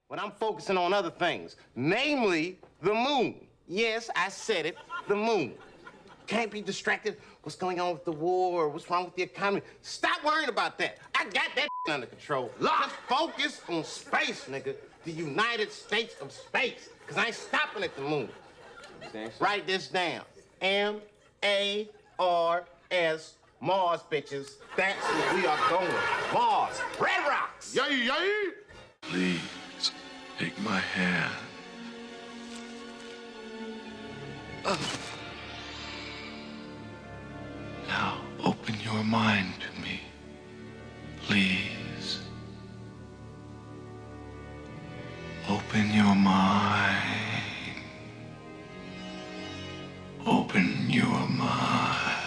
when I'm focusing on other things, namely the moon. Yes, I said it, the moon. Can't be distracted. What's going on with the war? What's wrong with the economy? Stop worrying about that. I got that under control. Just focus on space, nigga. The United States of space. Because I ain't stopping at the moon. Write this down. M-A-R-S. Mars, bitches. That's where we are going. Mars. Red rocks. Yay, yay. Please, take my hand. Now, open your mind to me, please. Open your mind. Open your mind.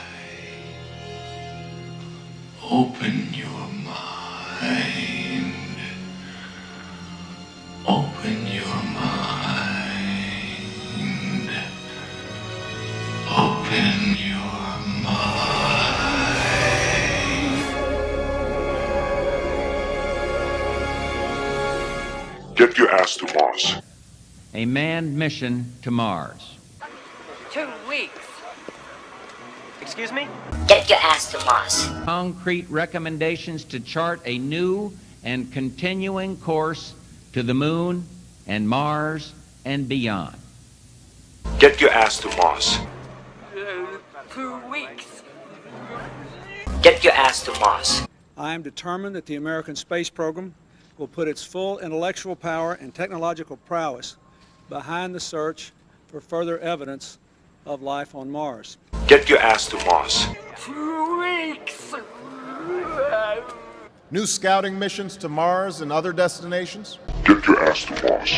Open your mind. Open your mind. Open your mind. Get your ass to Mars. A manned mission to Mars. 2 weeks. Excuse me? Get your ass to Mars. Concrete recommendations to chart a new and continuing course to the moon and Mars and beyond. Get your ass to Mars. 2 weeks. Get your ass to Mars. I am determined that the American space program will put its full intellectual power and technological prowess behind the search for further evidence of life on Mars. Get your ass to Mars. 2 weeks. New scouting missions to Mars and other destinations. Get your ass to Mars.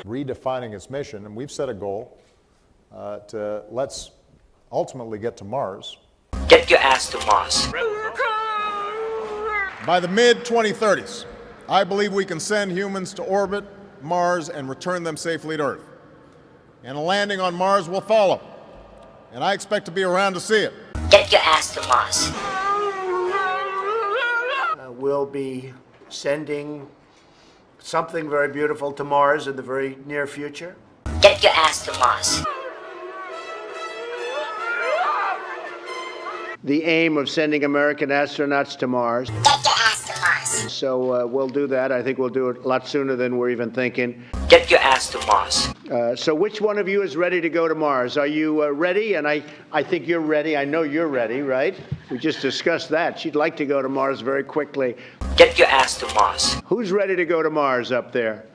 Redefining its mission, and we've set a goal to let's ultimately get to Mars. Get your ass to Mars. By the mid-2030s, I believe we can send humans to orbit Mars and return them safely to Earth. And a landing on Mars will follow. And I expect to be around to see it. Get your ass to Mars. We'll be sending something very beautiful to Mars in the very near future. Get your ass to Mars. The aim of sending American astronauts to Mars. Get your ass to Mars. So we'll do that. I think we'll do it a lot sooner than we're even thinking. Get your ass to Mars. So which one of you is ready to go to Mars? Are you ready? And I think you're ready. I know you're ready, right? We just discussed that. She'd like to go to Mars very quickly. Get your ass to Mars. Who's ready to go to Mars up there?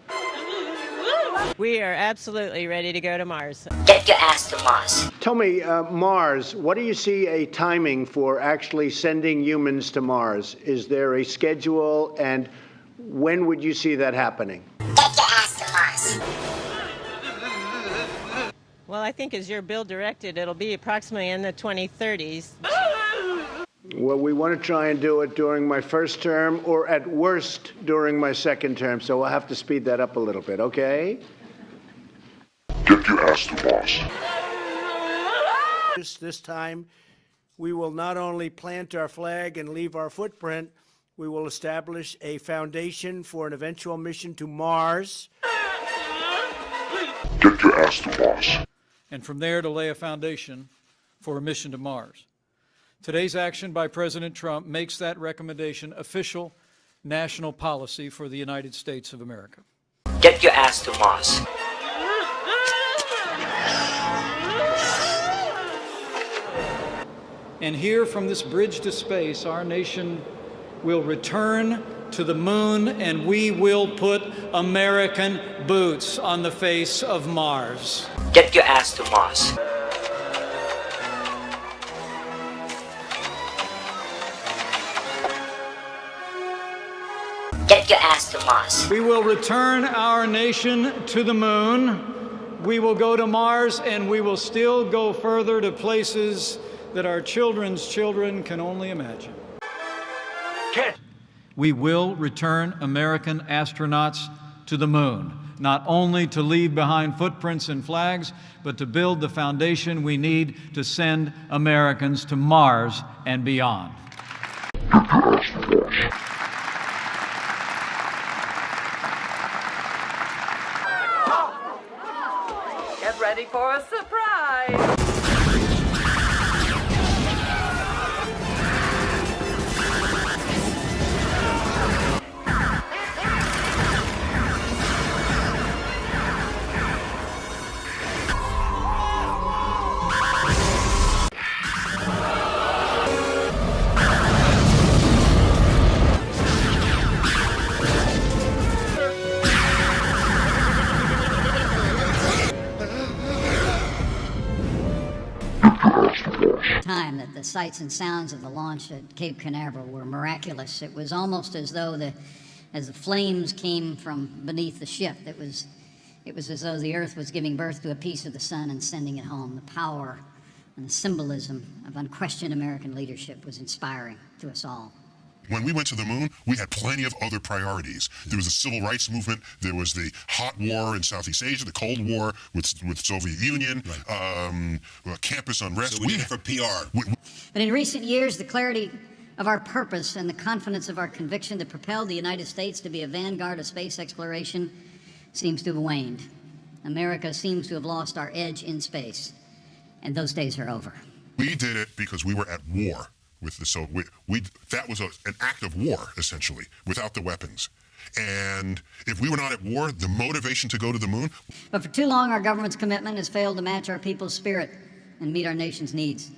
We are absolutely ready to go to Mars. Get your ass to Mars. Tell me, Mars, what do you see a timing for actually sending humans to Mars? Is there a schedule, and when would you see that happening? Get your ass to Mars. Well, I think as your bill directed, it'll be approximately in the 2030s. Well, we want to try and do it during my first term, or at worst during my second term, so we'll have to speed that up a little bit, okay? Get your ass to Mars. This time, we will not only plant our flag and leave our footprint, we will establish a foundation for an eventual mission to Mars. Get your ass to Mars. And from there to lay a foundation for a mission to Mars. Today's action by President Trump makes that recommendation official national policy for the United States of America. Get your ass to Mars. And here from this bridge to space, our nation will return to the moon, and we will put American boots on the face of Mars. Get your ass to Mars. Get your ass to Mars. We will return our nation to the moon. We will go to Mars, and we will still go further to places that our children's children can only imagine. We will return American astronauts to the moon, not only to leave behind footprints and flags, but to build the foundation we need to send Americans to Mars and beyond. Get ready for a surprise. Time that the sights and sounds of the launch at Cape Canaveral were miraculous. It was almost as though as the flames came from beneath the ship, it was as though the Earth was giving birth to a piece of the sun and sending it home. The power and the symbolism of unquestioned American leadership was inspiring to us all. When we went to the moon, we had plenty of other priorities. There was the civil rights movement. There was the hot war in Southeast Asia, the Cold War with Soviet Union, campus unrest. So we did it for PR. But in recent years, the clarity of our purpose and the confidence of our conviction that propelled the United States to be a vanguard of space exploration seems to have waned. America seems to have lost our edge in space, and those days are over. We did it because we were at war with the that was an act of war, essentially, without the weapons. And if we were not at war, the motivation to go to the moon. But for too long, our government's commitment has failed to match our people's spirit and meet our nation's needs.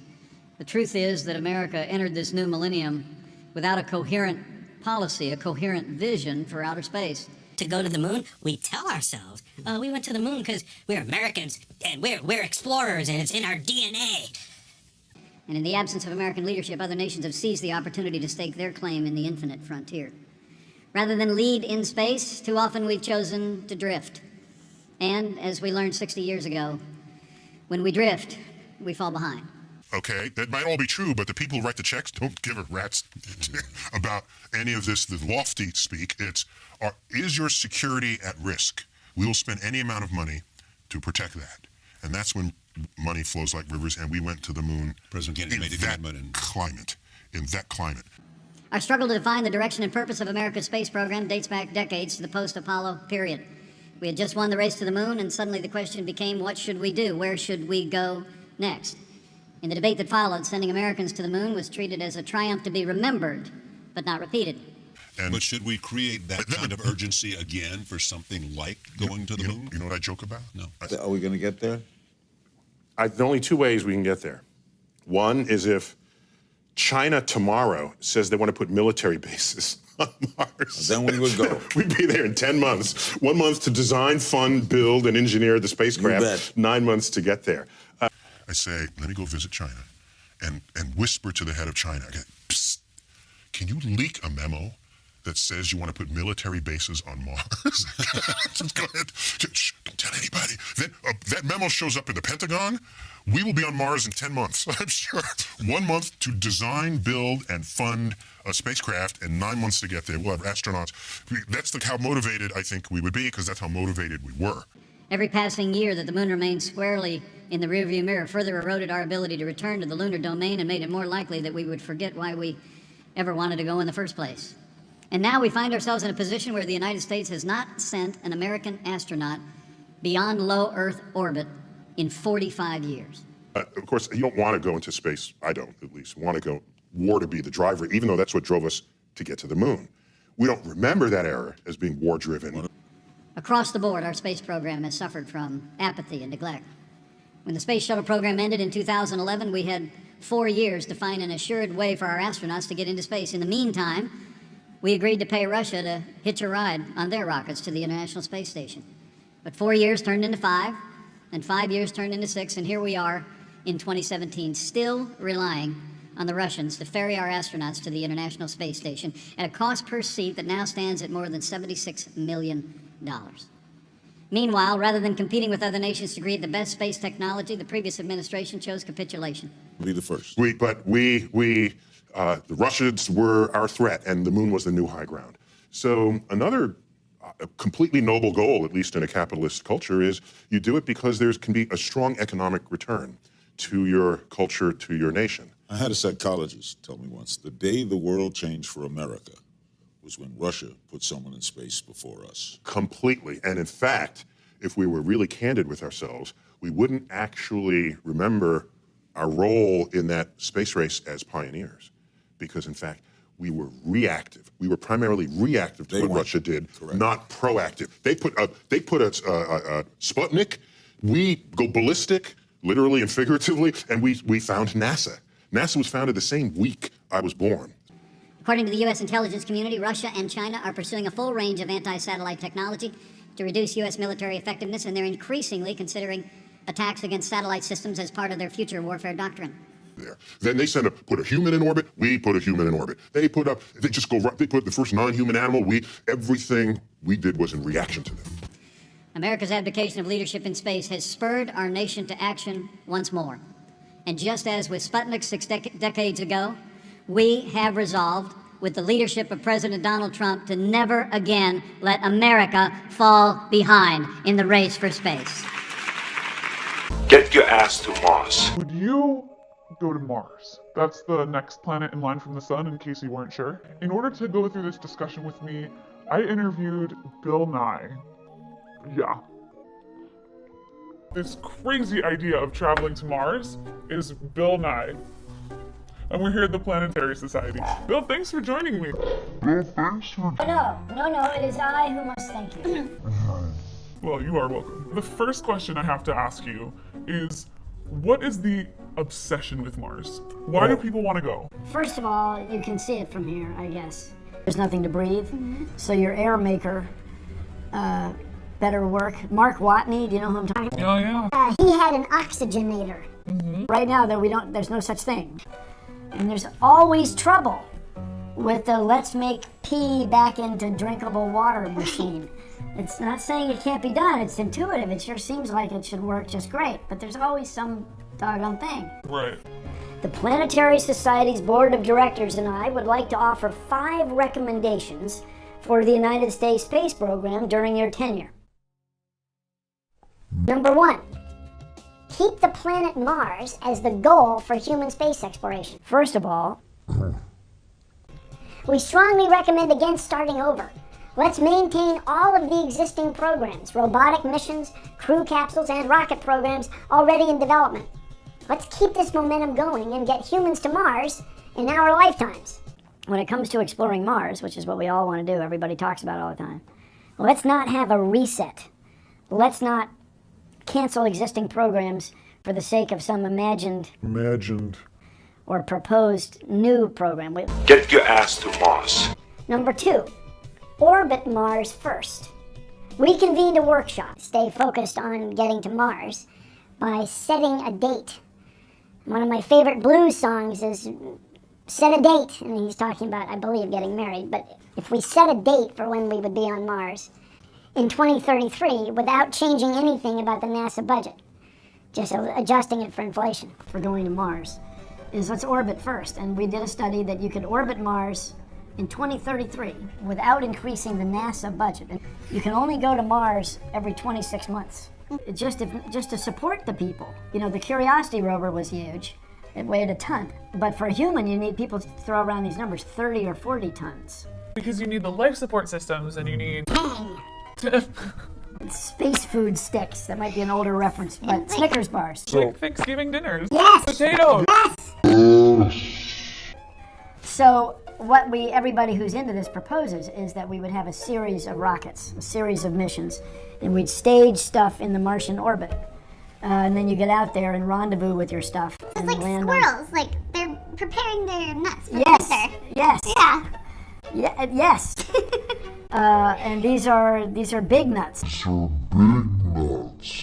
The truth is that America entered this new millennium without a coherent policy, a coherent vision for outer space. To go to the moon, we tell ourselves, we went to the moon because we're Americans and we're explorers and it's in our DNA. And in the absence of American leadership, other nations have seized the opportunity to stake their claim in the infinite frontier. Rather than lead in space, too often we've chosen to drift. And, as we learned 60 years ago, when we drift, we fall behind. Okay, that might all be true, but the people who write the checks don't give a rat's about any of this, the lofty speak. Is your security at risk? We will spend any amount of money to protect that. And that's when money flows like rivers, and we went to the moon. President Kennedy made a commitment in that climate. Our struggle to define the direction and purpose of America's space program dates back decades to the post-Apollo period. We had just won the race to the moon, and suddenly the question became, what should we do? Where should we go next? In the debate that followed, sending Americans to the moon was treated as a triumph to be remembered, but not repeated. But should we create that kind of urgency again for something like going to the moon? You know what I joke about? No. Are we going to get there? There are only two ways we can get there. One is if China tomorrow says they want to put military bases on Mars. Then we would go. We'd be there in 10 months. 1 month to design, fund, build, and engineer the spacecraft. 9 months to get there. I say, let me go visit China and whisper to the head of China, psst, can you leak a memo that says you want to put military bases on Mars? Just go ahead. Shh, don't tell anybody. Then that memo shows up in the Pentagon. We will be on Mars in 10 months, I'm sure. 1 month to design, build, and fund a spacecraft, and 9 months to get there. We'll have astronauts. That's how motivated I think we would be, because that's how motivated we were. Every passing year that the moon remained squarely in the rearview mirror further eroded our ability to return to the lunar domain and made it more likely that we would forget why we ever wanted to go in the first place. And now we find ourselves in a position where the United States has not sent an American astronaut beyond low Earth orbit in 45 years. Of course, you don't want to go into space. I don't, at least, want to go war to be the driver, even though that's what drove us to get to the moon. We don't remember that era as being war-driven. Across the board, our space program has suffered from apathy and neglect. When the space shuttle program ended in 2011, we had 4 years to find an assured way for our astronauts to get into space. In the meantime, we agreed to pay Russia to hitch a ride on their rockets to the International Space Station. But 4 years turned into 5, and 5 years turned into 6, and here we are in 2017, still relying on the Russians to ferry our astronauts to the International Space Station at a cost per seat that now stands at more than $76 million. Meanwhile, rather than competing with other nations to create the best space technology, the previous administration chose capitulation. Be the first. The Russians were our threat, and the moon was the new high ground. So another completely noble goal, at least in a capitalist culture, is you do it because there can be a strong economic return to your culture, to your nation. I had a psychologist tell me once, the day the world changed for America was when Russia put someone in space before us. Completely. And in fact, if we were really candid with ourselves, we wouldn't actually remember our role in that space race as pioneers. Because in fact, we were reactive. We were primarily reactive to what Russia did, not proactive. They put a Sputnik. We go ballistic, literally and figuratively, and we found NASA. NASA was founded the same week I was born. According to the U.S. intelligence community, Russia and China are pursuing a full range of anti-satellite technology to reduce U.S. military effectiveness, and they're increasingly considering attacks against satellite systems as part of their future warfare doctrine. There. Then they put a human in orbit. We put a human in orbit. They put the first non-human animal. Everything we did was in reaction to them. America's abdication of leadership in space has spurred our nation to action once more. And just as with Sputnik 6 decades ago, we have resolved, with the leadership of President Donald Trump, to never again let America fall behind in the race for space. Get your ass to Mars. Would you go to Mars? That's the next planet in line from the sun, in case you weren't sure. In order to go through this discussion with me, I interviewed Bill Nye. Yeah. This crazy idea of traveling to Mars is Bill Nye. And we're here at the Planetary Society. Bill, thanks for joining me. No, it is I who must thank you. Well, you are welcome. The first question I have to ask you is, what is the obsession with Mars? Why do people want to go? First of all, you can see it from here, I guess. There's nothing to breathe, so your air maker better work. Mark Watney, do you know who I'm talking about? Oh, yeah. He had an oxygenator. Right now, there's no such thing. And there's always trouble with the let's make pee back into drinkable water machine. It's not saying it can't be done, it's intuitive. It sure seems like it should work just great, but there's always some doggone thing. Right. The Planetary Society's Board of Directors and I would like to offer 5 recommendations for the United States space program during your tenure. Number 1. Keep the planet Mars as the goal for human space exploration. First of all, we strongly recommend against starting over. Let's maintain all of the existing programs, robotic missions, crew capsules, and rocket programs already in development. Let's keep this momentum going and get humans to Mars in our lifetimes. When it comes to exploring Mars, which is what we all want to do, everybody talks about it all the time, let's not have a reset. Let's not cancel existing programs for the sake of some imagined or proposed new program. Get your ass to Mars. Number 2, orbit Mars first. We convened a workshop, stay focused on getting to Mars, by setting a date. One of my favorite blues songs is Set a Date, and he's talking about, I believe, getting married, but if we set a date for when we would be on Mars in 2033 without changing anything about the NASA budget, just adjusting it for inflation. For going to Mars is let's orbit first, and we did a study that you could orbit Mars in 2033 without increasing the NASA budget. You can only go to Mars every 26 months. Just to support the people. You know, the Curiosity rover was huge. It weighed a ton. But for a human, you need people to throw around these numbers, 30 or 40 tons. Because you need the life support systems, and you need... Space food sticks. That might be an older reference, but Snickers bars. Like Thanksgiving dinners. Yes! Potatoes! Yes! So what everybody who's into this proposes is that we would have a series of rockets, a series of missions, and we'd stage stuff in the Martian orbit. And then you get out there and rendezvous with your stuff. It's like squirrels, like they're preparing their nuts for yes, winter. Yes. Yeah. Yeah. Yes. And these are big nuts.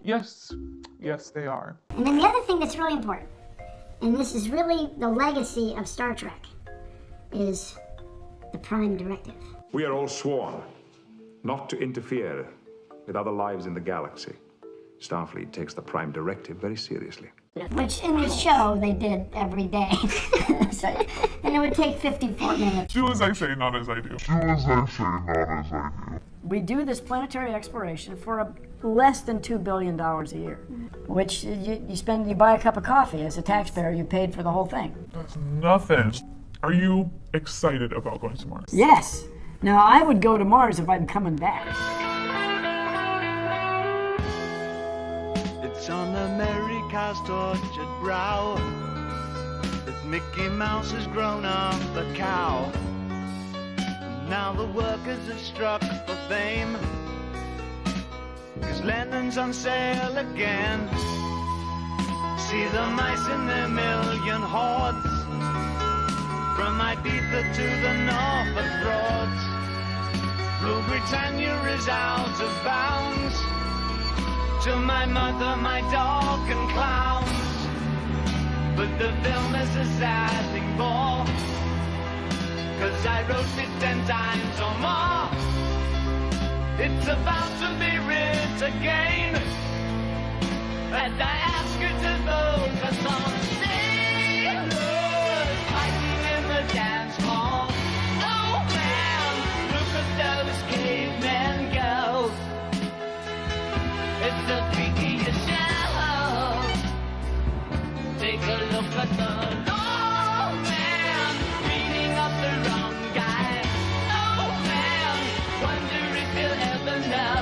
Yes. Yes, they are. And then the other thing that's really important, and this is really the legacy of Star Trek, is the Prime Directive. We are all sworn not to interfere with other lives in the galaxy. Starfleet takes the Prime Directive very seriously. Which in the show they did every day. And it would take 54 minutes. Do as I say, not as I do. We do this planetary exploration for less than $2 billion a year, which you buy a cup of coffee. As a taxpayer, you paid for the whole thing. That's nothing. Are you excited about going to Mars? Yes. Now, I would go to Mars if I'm coming back. It's on America's tortured brow that Mickey Mouse has grown up a cow. And now the workers have struck for fame, 'cause Lennon's on sale again. See the mice in their million hordes, from Ibiza to the Norfolk Broads. Rule Britannia is out of bounds, to my mother, my dog and clowns. But the film is a sad thing more, 'cause I wrote it 10 times or more. It's about to be writ again, and I ask you to focus on sailors fighting in the dance hall. Oh man, look at those cavemen go. It's the freakiest show. Take a look at the old man beating up the wrong guy. Oh man, wonder if he'll ever know